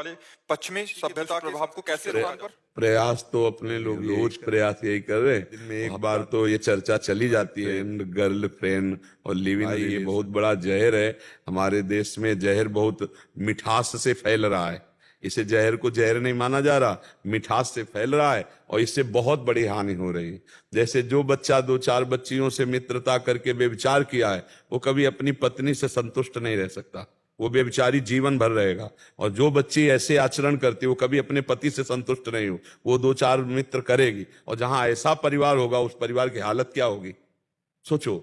वाले पश्चिमी सभ्यता के प्रभाव को कैसे रोका जाए? प्रयास तो अपने लोग रोज प्रयास यही कर रहे हैं। दिन में एक बार तो ये चर्चा चली जाती है, गर्लफ्रेंड और लिव इन, ये बहुत बड़ा जहर है। हमारे देश में जहर बहुत मिठास से फैल रहा है। इसे जहर को जहर नहीं माना जा रहा, मिठास से फैल रहा है और इससे बहुत बड़ी हानि हो रही है। जैसे जो बच्चा 2-4 बच्चियों से मित्रता करके व्यभिचार किया है, वो कभी अपनी पत्नी से संतुष्ट नहीं रह सकता, वो व्यभिचारी जीवन भर रहेगा। और जो बच्ची ऐसे आचरण करती है, वो कभी अपने पति से संतुष्ट नहीं हो, वो 2-4 मित्र करेगी। और जहां ऐसा परिवार होगा, उस परिवार की हालत क्या होगी? सोचो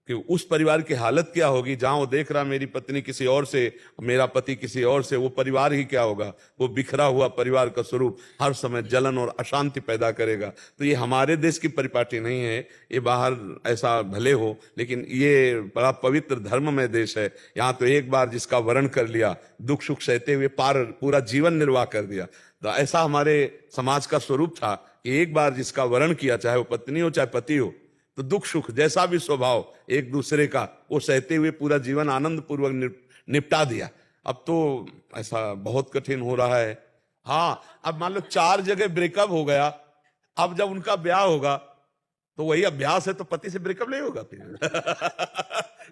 कि उस परिवार की हालत क्या होगी जहां वो देख रहा मेरी पत्नी किसी और से, मेरा पति किसी और से। वो परिवार ही क्या होगा? वो बिखरा हुआ परिवार का स्वरूप हर समय जलन और अशांति पैदा करेगा। तो ये हमारे देश की परिपाटी नहीं है, ये बाहर ऐसा भले हो, लेकिन ये बड़ा पवित्र धर्ममय देश है। यहाँ तो एक बार जिसका वरण कर लिया, दुख सुख सहते हुए पूरा जीवन निर्वाह कर दिया। तो ऐसा हमारे समाज का स्वरूप था कि एक बार जिसका वरण किया, चाहे वो पत्नी हो चाहे पति हो, तो दुख सुख जैसा भी स्वभाव एक दूसरे का, वो सहते हुए पूरा जीवन आनंद पूर्वक निपटा दिया। अब तो ऐसा बहुत कठिन हो रहा है। हाँ, अब मान लो 4 जगह ब्रेकअप हो गया, अब जब उनका ब्याह होगा तो वही अभ्यास है, तो पति से ब्रेकअप नहीं होगा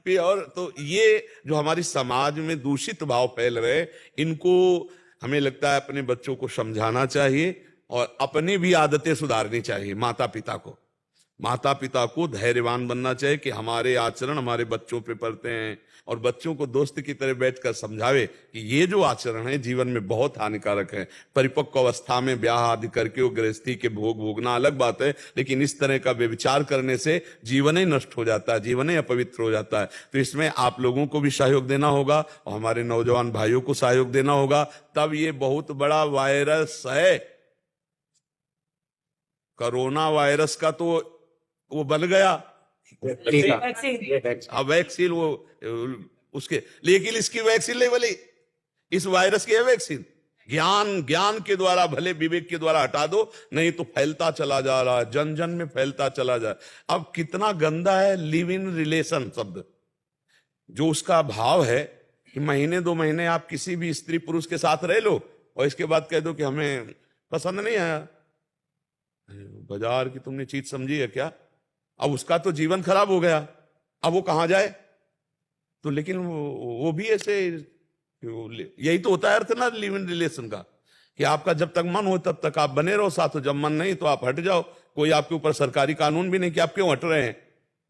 फिर और तो ये जो हमारी समाज में दूषित भाव फैल रहे, इनको हमें लगता है अपने बच्चों को समझाना चाहिए और अपनी भी आदतें सुधारनी चाहिए। माता पिता को धैर्यवान बनना चाहिए कि हमारे आचरण हमारे बच्चों पे पड़ते हैं, और बच्चों को दोस्त की तरह बैठकर समझावे कि ये जो आचरण है जीवन में बहुत हानिकारक है। परिपक्व अवस्था में ब्याह आदि करके वो गृहस्थी के भोग भोगना अलग बात है, लेकिन इस तरह का व्यभिचार करने से जीवन ही नष्ट हो जाता है, जीवन ही अपवित्र हो जाता है। तो इसमें आप लोगों को भी सहयोग देना होगा और हमारे नौजवान भाइयों को सहयोग देना होगा, तब ये बहुत बड़ा वायरस है। कोरोना वायरस का तो वो बन गया, अब वैक्सीन वो उसके, लेकिन इसकी वैक्सीन नहीं बनी, इस वायरस की है वैक्सीन। ज्ञान के द्वारा, भले विवेक के द्वारा हटा दो, नहीं तो फैलता चला जा रहा है, जन जन में फैलता चला जा। अब कितना गंदा है लिव इन रिलेशन शब्द, जो उसका भाव है कि महीने 2 महीने आप किसी भी स्त्री पुरुष के साथ रह लो और इसके बाद कह दो कि हमें पसंद नहीं आया। बाजार की तुमने चीज समझी है क्या? अब उसका तो जीवन खराब हो गया, अब वो कहां जाए? तो लेकिन वो भी ऐसे, यही तो होता है अर्थ ना लिव इन रिलेशन का, कि आपका जब तक मन हो तब तक आप बने रहो साथ, जब मन नहीं तो आप हट जाओ। कोई आपके ऊपर सरकारी कानून भी नहीं कि आप क्यों हट रहे हैं।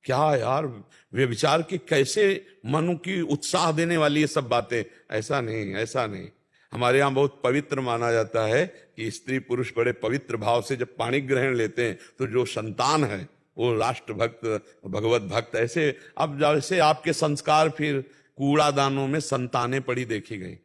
क्या यार, वे विचार की कैसे मन की उत्साह देने वाली ये सब बातें। ऐसा नहीं। हमारे यहाँ बहुत पवित्र माना जाता है कि स्त्री पुरुष बड़े पवित्र भाव से जब पाणी ग्रहण लेते हैं तो जो संतान है वो राष्ट्र भक्त, भगवत भक्त। ऐसे अब जैसे आपके संस्कार फिर कूड़ादानों में संतानें पड़ी देखी गई,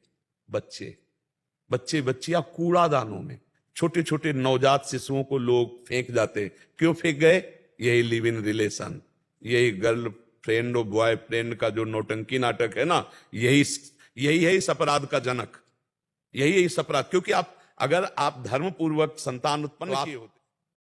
बच्चियां कूड़ादानों में, छोटे छोटे नवजात शिशुओं को लोग फेंक जाते। क्यों फेंक गए? यही लिव इन रिलेशन, यही गर्ल फ्रेंड और बॉय फ्रेंड का जो नौटंकी नाटक है ना, यही है इस अपराध का जनक, यही है इस अपराध। क्योंकि अगर आप धर्म पूर्वक संतान उत्पन्न किए होते